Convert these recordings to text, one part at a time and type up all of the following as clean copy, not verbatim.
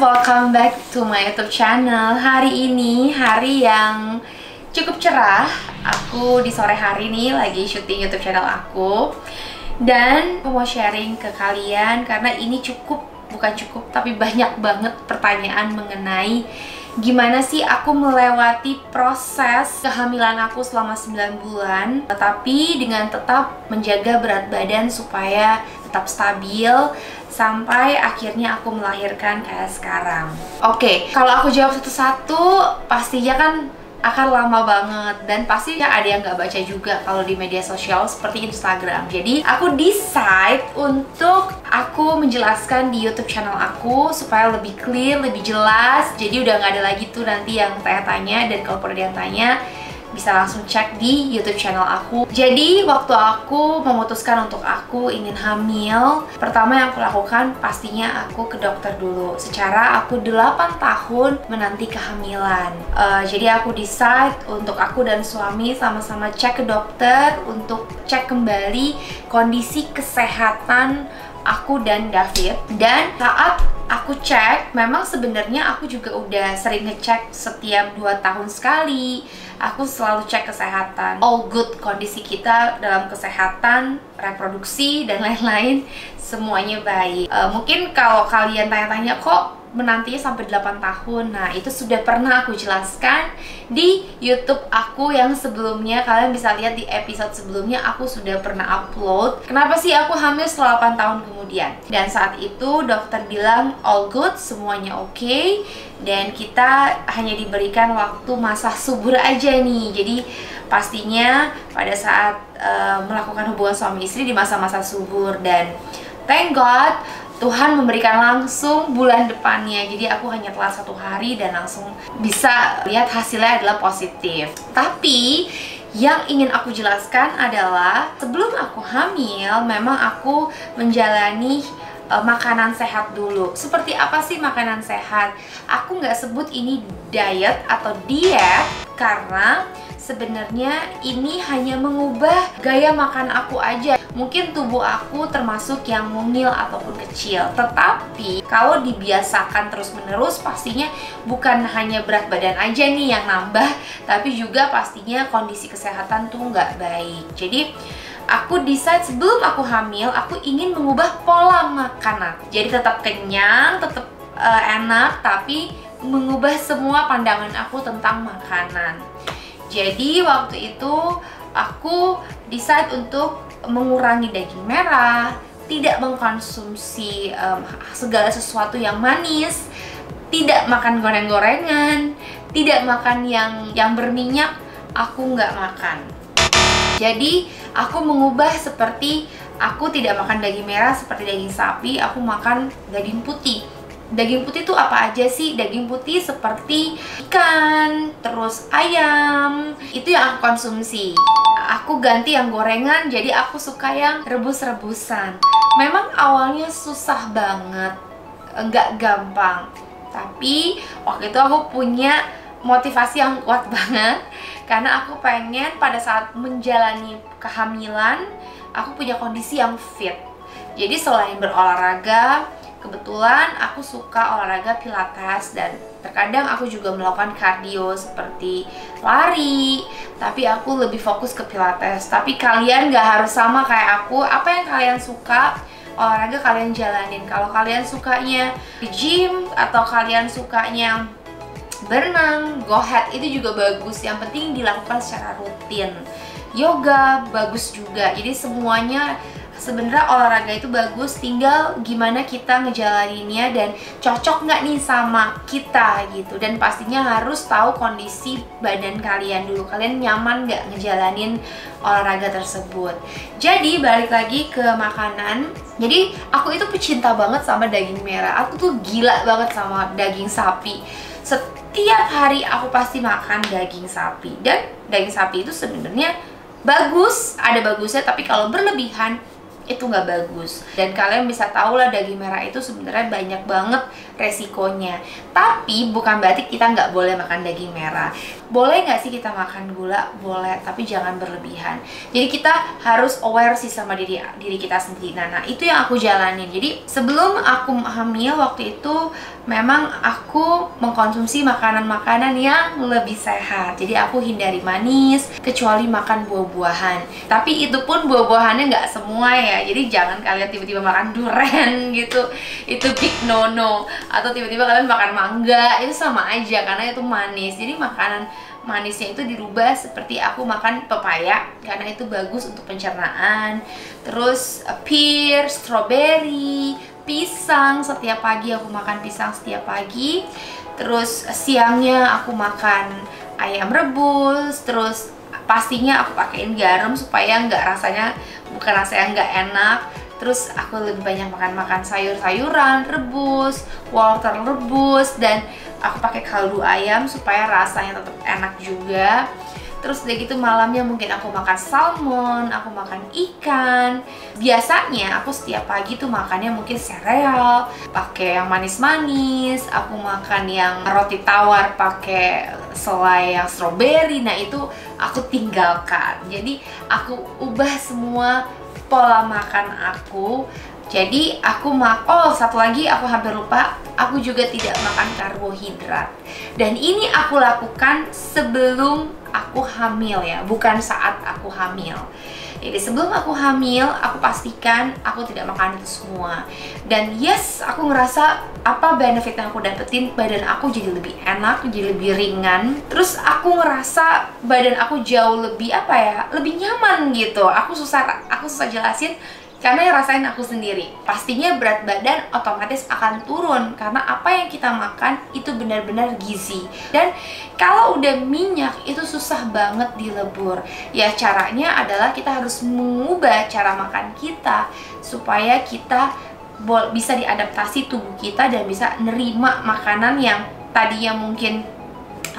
welcome back to my YouTube channel. Hari ini hari yang cukup cerah. Aku di sore hari ini lagi syuting YouTube channel aku. Dan aku mau sharing ke kalian karena ini bukan cukup, tapi banyak banget pertanyaan mengenai gimana sih aku melewati proses kehamilan aku selama 9 bulan, tetapi dengan tetap menjaga berat badan supaya tetap stabil sampai akhirnya aku melahirkan kayak sekarang. Oke, kalau aku jawab satu-satu pastinya kan akan lama banget dan pasti ada yang nggak baca juga kalau di media sosial seperti Instagram. Jadi aku decide untuk aku menjelaskan di YouTube channel aku supaya lebih clear, lebih jelas. Jadi udah nggak ada lagi tuh nanti yang tanya-tanya, dan kalau ada yang tanya bisa langsung cek di YouTube channel aku. Jadi waktu aku memutuskan untuk aku ingin hamil, pertama yang aku lakukan pastinya aku ke dokter dulu. Secara aku 8 tahun menanti kehamilan. Jadi aku decide untuk aku dan suami sama-sama cek ke dokter untuk cek kembali kondisi kesehatan aku dan David. Dan saat aku cek, memang sebenarnya aku juga udah sering ngecek setiap 2 tahun sekali. Aku selalu cek kesehatan, all good, kondisi kita dalam kesehatan, reproduksi, dan lain-lain, semuanya baik. Mungkin kalau kalian tanya-tanya kok menantinya sampai 8 tahun, nah itu sudah pernah aku jelaskan di YouTube aku yang sebelumnya. Kalian bisa lihat di episode sebelumnya, aku sudah pernah upload kenapa sih aku hamil setelah 8 tahun kemudian. Dan saat itu dokter bilang all good, semuanya oke, dan kita hanya diberikan waktu masa subur aja nih. Jadi pastinya pada saat melakukan hubungan suami istri di masa-masa subur, dan thank God Tuhan memberikan langsung bulan depannya. Jadi aku hanya telat 1 hari dan langsung bisa lihat hasilnya adalah positif. Tapi yang ingin aku jelaskan adalah sebelum aku hamil, memang aku menjalani makanan sehat dulu. Seperti apa sih makanan sehat? Aku nggak sebut ini diet atau diet karena sebenarnya ini hanya mengubah gaya makan aku aja. Mungkin tubuh aku termasuk yang mungil ataupun kecil, tetapi kalau dibiasakan terus-menerus pastinya bukan hanya berat badan aja nih yang nambah, tapi juga pastinya kondisi kesehatan tuh nggak baik. Jadi aku decide sebelum aku hamil, aku ingin mengubah pola makanan. Jadi tetap kenyang, tetap enak, tapi mengubah semua pandangan aku tentang makanan. Jadi waktu itu aku decide untuk mengurangi daging merah, tidak mengkonsumsi segala sesuatu yang manis, tidak makan goreng-gorengan, tidak makan yang berminyak, aku nggak makan. Jadi aku mengubah seperti aku tidak makan daging merah seperti daging sapi, aku makan daging putih. Daging putih itu apa aja sih? Daging putih seperti ikan, terus ayam, itu yang aku konsumsi. Aku ganti yang gorengan, jadi aku suka yang rebus-rebusan. Memang awalnya susah banget, nggak gampang. Tapi waktu itu aku punya motivasi yang kuat banget, karena aku pengen pada saat menjalani kehamilan, aku punya kondisi yang fit. Jadi selain berolahraga, kebetulan aku suka olahraga pilates, dan terkadang aku juga melakukan cardio seperti lari, tapi aku lebih fokus ke pilates. Tapi kalian gak harus sama kayak aku. Apa yang kalian suka, olahraga kalian jalanin. Kalau kalian sukanya di gym atau kalian sukanya berenang, go ahead, itu juga bagus. Yang penting dilakukan secara rutin. Yoga bagus juga. Jadi semuanya sebenarnya olahraga itu bagus, tinggal gimana kita ngejalaninnya dan cocok nggak nih sama kita gitu. Dan pastinya harus tahu kondisi badan kalian dulu, kalian nyaman nggak ngejalanin olahraga tersebut. Jadi balik lagi ke makanan, jadi aku itu pecinta banget sama daging merah. Aku tuh gila banget sama daging sapi. Setiap hari aku pasti makan daging sapi, dan daging sapi itu sebenarnya bagus, ada bagusnya, tapi kalau berlebihan itu nggak bagus. Dan kalian bisa tahu lah daging merah itu sebenarnya banyak banget resikonya. Tapi bukan berarti kita nggak boleh makan daging merah. Boleh nggak sih kita makan gula? Boleh, tapi jangan berlebihan. Jadi kita harus aware sih sama diri kita sendiri. Nah itu yang aku jalanin. Jadi sebelum aku hamil waktu itu memang aku mengkonsumsi makanan-makanan yang lebih sehat. Jadi aku hindari manis, kecuali makan buah-buahan. Tapi itu pun buah-buahannya nggak semua ya. Jadi jangan kalian tiba-tiba makan durian gitu. Itu big no-no. Atau tiba-tiba kalian makan mangga, itu sama aja karena itu manis. Jadi makanan manisnya itu dirubah seperti aku makan pepaya karena itu bagus untuk pencernaan. Terus pear, strawberry, pisang, setiap pagi aku makan pisang setiap pagi. Terus siangnya aku makan ayam rebus. Terus pastinya aku pakein garam supaya bukan rasanya nggak enak. Terus aku lebih banyak makan sayur-sayuran rebus, wortel rebus, dan aku pakai kaldu ayam supaya rasanya tetap enak juga. Terus udah gitu malamnya mungkin aku makan salmon, aku makan ikan. Biasanya aku setiap pagi tuh makannya mungkin sereal, pakai yang manis-manis. Aku makan yang roti tawar pakai selai yang strawberry. Nah itu aku tinggalkan. Jadi aku ubah semua pola makan aku. Jadi aku satu lagi aku hampir lupa, aku juga tidak makan karbohidrat. Dan ini aku lakukan sebelum aku hamil ya, bukan saat aku hamil. Jadi sebelum aku hamil, aku pastikan aku tidak makan itu semua. Dan yes, aku ngerasa apa benefit yang aku dapetin, badan aku jadi lebih enak, jadi lebih ringan. Terus aku ngerasa badan aku jauh lebih lebih nyaman gitu. Aku susah jelasin karena yang rasain aku sendiri. Pastinya berat badan otomatis akan turun karena apa yang kita makan itu benar-benar gizi. Dan kalau udah minyak itu susah banget dilebur. Ya caranya adalah kita harus mengubah cara makan kita supaya kita bisa diadaptasi tubuh kita dan bisa nerima makanan yang tadinya mungkin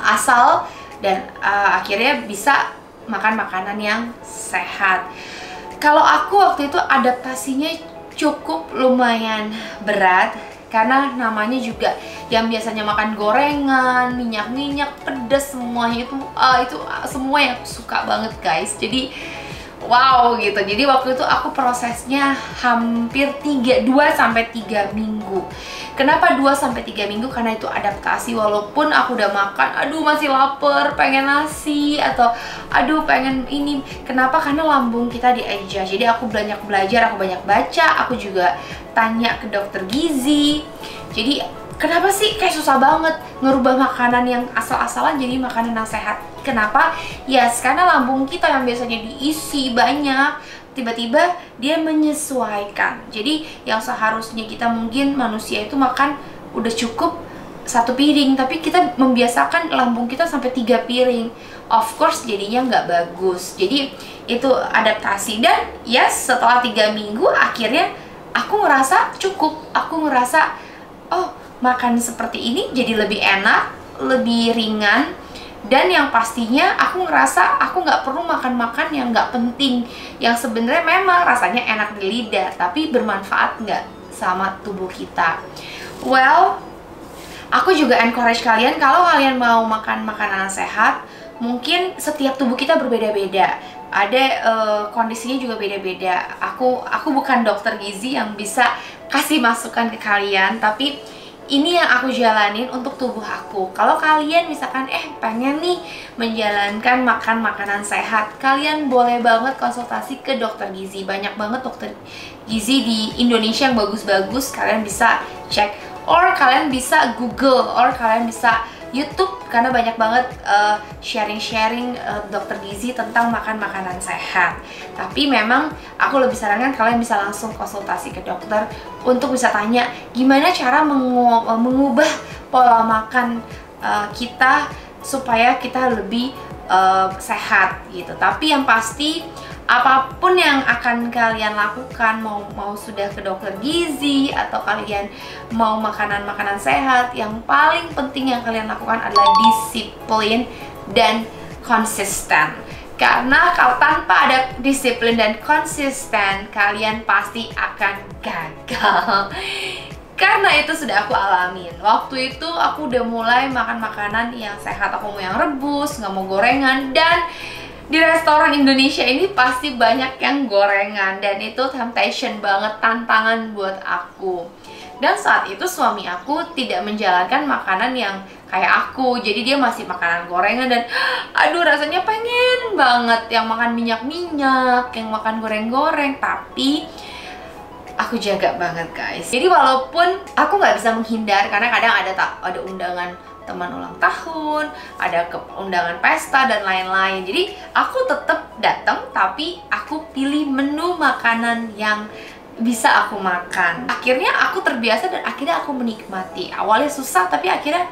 asal dan akhirnya bisa makan makanan yang sehat. Kalau aku waktu itu adaptasinya cukup lumayan berat karena namanya juga yang biasanya makan gorengan, minyak-minyak, pedas semuanya itu semua yang aku suka banget guys. Jadi wow gitu. Jadi waktu itu aku prosesnya hampir 2-3 minggu. Kenapa 2-3 minggu? Karena itu adaptasi. Walaupun aku udah makan, aduh masih lapar, pengen nasi, atau aduh pengen ini. Kenapa? Karena lambung kita dieja. Jadi aku banyak belajar, aku banyak baca, aku juga tanya ke dokter gizi. Jadi kenapa sih kayak susah banget ngerubah makanan yang asal-asalan jadi makanan yang sehat? Kenapa? Yes, karena lambung kita yang biasanya diisi banyak, tiba-tiba dia menyesuaikan. Jadi yang seharusnya kita mungkin manusia itu makan udah cukup 1 piring, tapi kita membiasakan lambung kita sampai 3 piring. Of course jadinya nggak bagus. Jadi itu adaptasi. Dan yes, setelah 3 minggu akhirnya aku ngerasa cukup. Aku ngerasa oh makan seperti ini jadi lebih enak, lebih ringan. Dan yang pastinya aku ngerasa aku nggak perlu makan-makan yang nggak penting, yang sebenarnya memang rasanya enak di lidah tapi bermanfaat nggak sama tubuh kita. Well, aku juga encourage kalian kalau kalian mau makan makanan sehat, mungkin setiap tubuh kita berbeda-beda. Ada kondisinya juga beda-beda. Aku bukan dokter gizi yang bisa kasih masukan ke kalian, tapi ini yang aku jalanin untuk tubuh aku. Kalau kalian misalkan pengen nih menjalankan makan makanan sehat, kalian boleh banget konsultasi ke dokter gizi. Banyak banget dokter gizi di Indonesia yang bagus-bagus. Kalian bisa cek, or kalian bisa Google, or kalian bisa YouTube, karena banyak banget sharing-sharing dokter gizi tentang makan makanan sehat. Tapi memang aku lebih sarankan kalian bisa langsung konsultasi ke dokter untuk bisa tanya gimana cara mengubah pola makan kita supaya kita lebih sehat gitu. Tapi yang pasti apapun yang akan kalian lakukan, mau sudah ke dokter gizi atau kalian mau makanan-makanan sehat, yang paling penting yang kalian lakukan adalah disiplin dan konsisten. Karena kalau tanpa ada disiplin dan konsisten, kalian pasti akan gagal. Karena itu sudah aku alamin. Waktu itu aku udah mulai makan makanan yang sehat. Aku mau yang rebus, nggak mau gorengan. Dan di restoran Indonesia ini pasti banyak yang gorengan. Dan itu temptation banget, tantangan buat aku. Dan saat itu suami aku tidak menjalankan makanan yang kayak aku. Jadi dia masih makanan gorengan dan aduh rasanya pengen banget yang makan minyak-minyak, yang makan goreng-goreng. Tapi aku jaga banget guys. Jadi walaupun aku nggak bisa menghindar karena kadang ada undangan teman ulang tahun, ada undangan pesta dan lain-lain. Jadi aku tetap datang tapi aku pilih menu makanan yang bisa aku makan. Akhirnya aku terbiasa dan akhirnya aku menikmati. Awalnya susah tapi akhirnya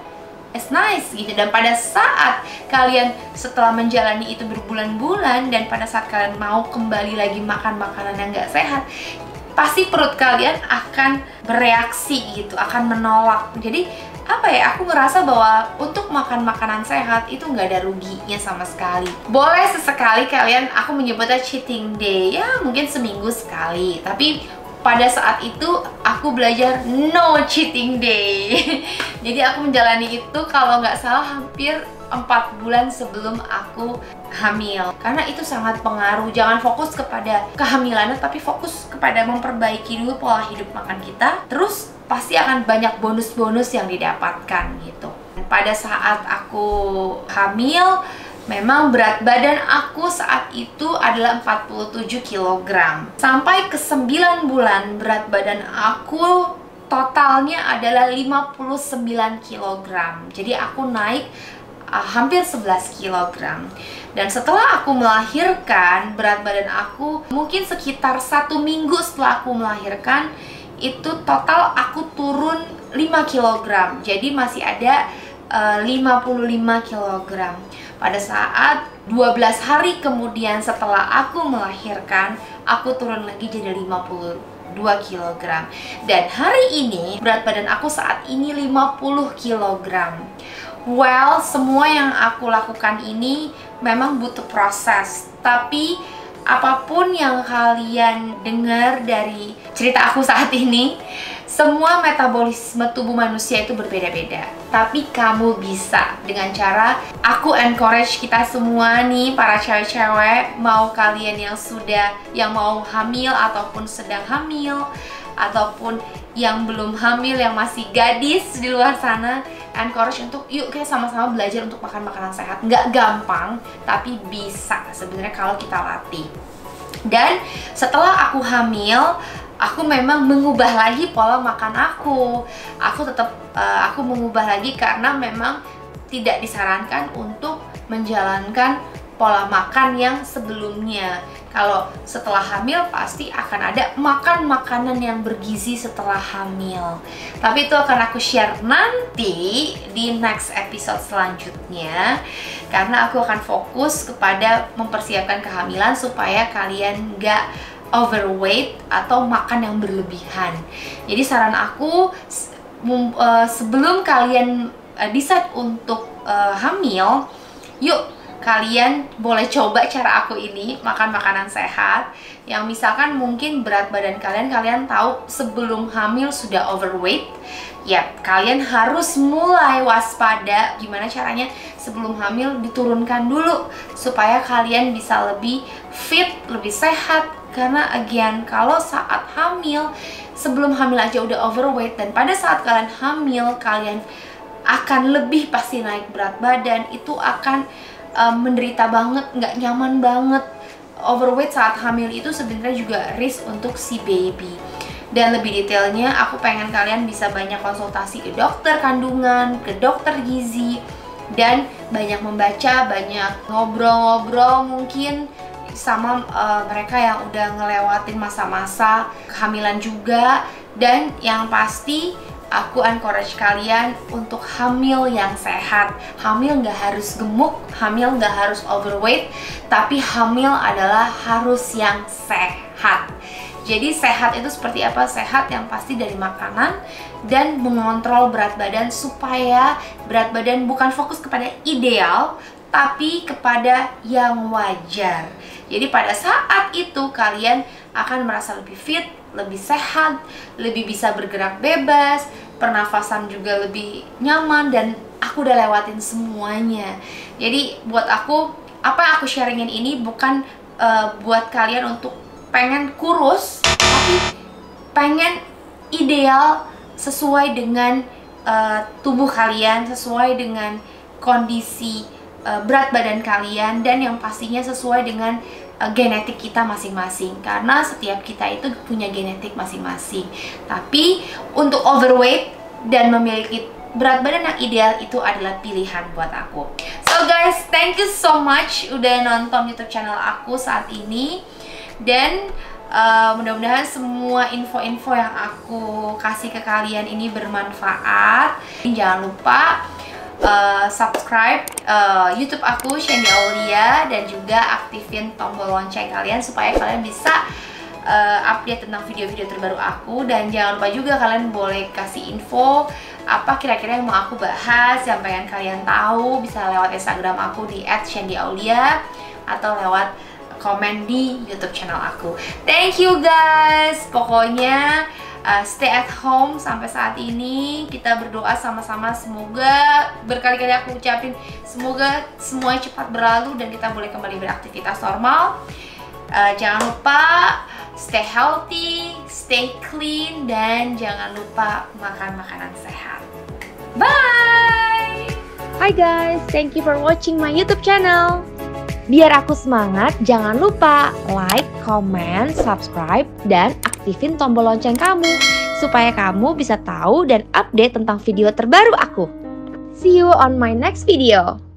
it's nice gitu. Dan pada saat kalian setelah menjalani itu berbulan-bulan dan pada saat kalian mau kembali lagi makan makanan yang nggak sehat, pasti perut kalian akan bereaksi gitu, akan menolak. Jadi apa ya, aku ngerasa bahwa untuk makan makanan sehat itu nggak ada ruginya sama sekali. Boleh sesekali kalian, aku menyebutnya cheating day, ya mungkin seminggu sekali. Tapi pada saat itu aku belajar no cheating day. Jadi aku menjalani itu kalau nggak salah hampir 4 bulan sebelum aku hamil. Karena itu sangat pengaruh. Jangan fokus kepada kehamilannya, tapi fokus kepada memperbaiki dulu pola hidup makan kita. Terus pasti akan banyak bonus-bonus yang didapatkan gitu. Pada saat aku hamil, memang berat badan aku saat itu adalah 47 kg. Sampai ke 9 bulan berat badan aku totalnya adalah 59 kg. Jadi aku naik hampir 11 kg. Dan setelah aku melahirkan, berat badan aku mungkin sekitar 1 minggu setelah aku melahirkan, itu total aku turun 5 kg. Jadi masih ada 55 kg. Pada saat 12 hari kemudian setelah aku melahirkan, aku turun lagi jadi 52 kg. Dan hari ini berat badan aku saat ini 50 kg. Well, semua yang aku lakukan ini memang butuh proses. Tapi apapun yang kalian dengar dari cerita aku saat ini, semua metabolisme tubuh manusia itu berbeda-beda. Tapi kamu bisa dengan cara aku encourage kita semua nih, para cewek-cewek, mau kalian yang mau hamil ataupun sedang hamil, ataupun yang belum hamil, yang masih gadis di luar sana, encourage untuk yuk kita sama-sama belajar untuk makan makanan sehat. Nggak gampang, tapi bisa sebenarnya kalau kita latih. Dan setelah aku hamil, aku memang mengubah lagi pola makan aku. Aku mengubah lagi karena memang tidak disarankan untuk menjalankan pola makan yang sebelumnya. Kalau setelah hamil pasti akan ada makan makanan yang bergizi setelah hamil. Tapi itu akan aku share nanti di next episode selanjutnya. Karena aku akan fokus kepada mempersiapkan kehamilan supaya kalian nggak overweight atau makan yang berlebihan. Jadi saran aku, sebelum kalian decide untuk hamil, yuk kalian boleh coba cara aku ini, makan makanan sehat. Yang misalkan mungkin berat badan kalian tahu sebelum hamil sudah overweight, ya kalian harus mulai waspada gimana caranya sebelum hamil diturunkan dulu supaya kalian bisa lebih fit, lebih sehat. Karena again, kalau saat hamil, sebelum hamil aja udah overweight, dan pada saat kalian hamil kalian akan lebih pasti naik berat badan, itu akan menderita banget, nggak nyaman banget. Overweight saat hamil itu sebenarnya juga risk untuk si baby. Dan lebih detailnya, aku pengen kalian bisa banyak konsultasi ke dokter kandungan, ke dokter gizi, dan banyak membaca, banyak ngobrol-ngobrol mungkin sama mereka yang udah ngelewatin masa-masa kehamilan juga. Dan yang pasti, aku encourage kalian untuk hamil yang sehat. Hamil nggak harus gemuk, hamil nggak harus overweight, tapi hamil adalah harus yang sehat. Jadi sehat itu seperti apa? Sehat yang pasti dari makanan dan mengontrol berat badan supaya berat badan bukan fokus kepada ideal, tapi kepada yang wajar. Jadi pada saat itu kalian akan merasa lebih fit, lebih sehat, lebih bisa bergerak bebas, pernafasan juga lebih nyaman, dan aku udah lewatin semuanya. Jadi buat aku, apa yang aku sharingin ini bukan buat kalian untuk pengen kurus, tapi pengen ideal sesuai dengan tubuh kalian, sesuai dengan kondisi berat badan kalian, dan yang pastinya sesuai dengan genetik kita masing-masing, karena setiap kita itu punya genetik masing-masing. Tapi untuk overweight dan memiliki berat badan yang ideal itu adalah pilihan buat aku. So guys, thank you so much udah nonton YouTube channel aku saat ini, dan mudah-mudahan semua info-info yang aku kasih ke kalian ini bermanfaat. Jangan lupa subscribe YouTube aku Shandy Aulia, dan juga aktifin tombol lonceng kalian supaya kalian bisa update tentang video-video terbaru aku. Dan jangan lupa juga kalian boleh kasih info apa kira-kira yang mau aku bahas, yang pengen kalian tahu, bisa lewat Instagram aku di @shandyaulia atau lewat komen di YouTube channel aku. Thank you guys. Pokoknya stay at home sampai saat ini. Kita berdoa sama-sama, semoga berkali-kali aku ucapin semoga semuanya cepat berlalu dan kita boleh kembali beraktivitas normal. Jangan lupa stay healthy, stay clean, dan jangan lupa makan makanan sehat. Bye! Hi guys, thank you for watching my YouTube channel. Biar aku semangat, jangan lupa like, comment, subscribe, dan aktifin tombol lonceng kamu supaya kamu bisa tahu dan update tentang video terbaru aku. See you on my next video.